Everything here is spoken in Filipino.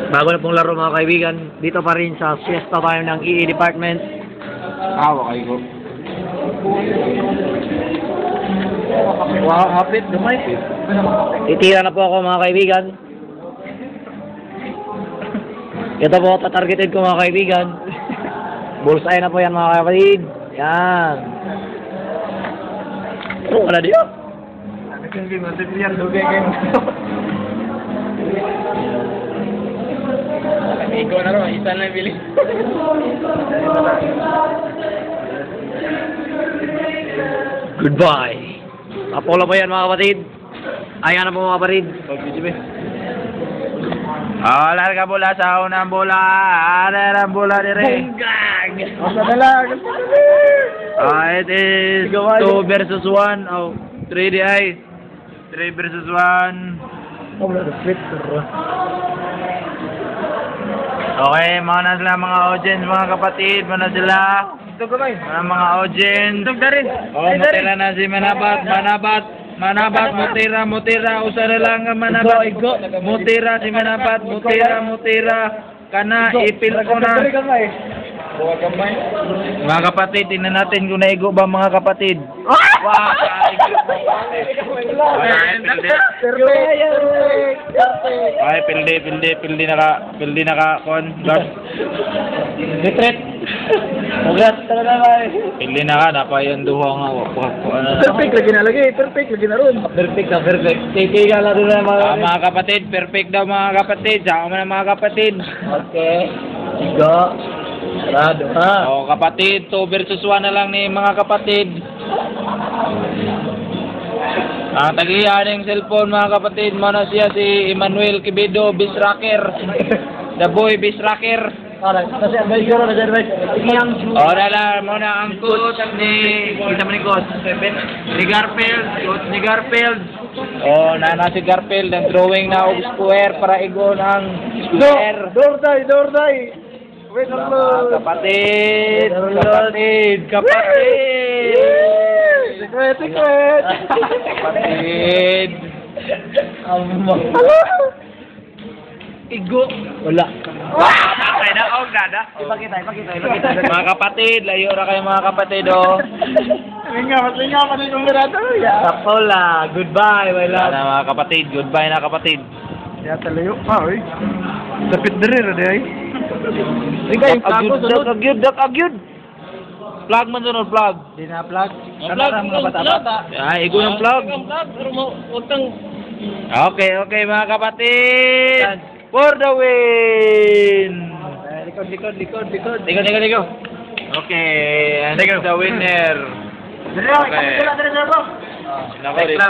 Bago na pong laro mga kaibigan, dito pa rin sa siesta tayo ng EE Department. Wakay ko. Wow, hapit, gamay. Titira na po ako mga kaibigan. Ito po, tatargeted ko mga kaibigan. Bullseye na po yan mga kapatid. Yan. Pero wala diyo. Ikaw na rin, isa na bili. Goodbye. Apollo po yan mga kapatid. Ayan na po mga kapatid. Larga bola sa unang bola. Ang bola dire. Bunggang! It is 2 versus 1. Oh, 3 di ay. 3 versus 1. Okay, mga na sila mga audience, mga kapatid. Mga na sila. Mga audience. Oh, mutira na si Manabat, mutira, usa na lang ang Manabat. Mutira si Manabat, mutira. Kana, ipil ko na. Mga kapatid, tingnan natin kung naigo ba mga kapatid. Wow, ay, pildi naka, kon, Retreat. Ugat talaga ba eh. pildi naka, napayan duha nga. Perfect lagi na ron. Perfect. Titiga na rin na Mga kapatid, perfect daw mga kapatid. Saka man ang mga kapatid. Okay. Tiga. Sarado ha. O kapatid, 2 versus 1 na lang ni mga kapatid. Ang taglihan ng cellphone mga kapatid, mana siya si Emmanuel Quevedo Bisraker. The boy Bisraker. Kasi advice ko na advice. Ora lang muna ang coach ni kita man ni coach ni Garfield. Oh, nana si Garfield ang drawing na og square para igon ang square. Dorday. Wait lang lo. Kapatid. Secret. Kapatid. Igo. Wala. Ay na og dada. Ipakita. Mga kapatid, layo ra kayo mga kapatid oh. Linga pa din yung mirado. Paula, goodbye, my love. Sana mga kapatid, goodbye na kapatid. Ya talayo pa, oy. Sapit diri ra day. Ikaw Agyud. Plug man sunod, plug. Di na plug. Plug mga bata-bata. Ay, igo ng plug. Okay mga kapatid. For the win. Likod. Okay, and the winner. Dire, Okay. dire. Nako dito.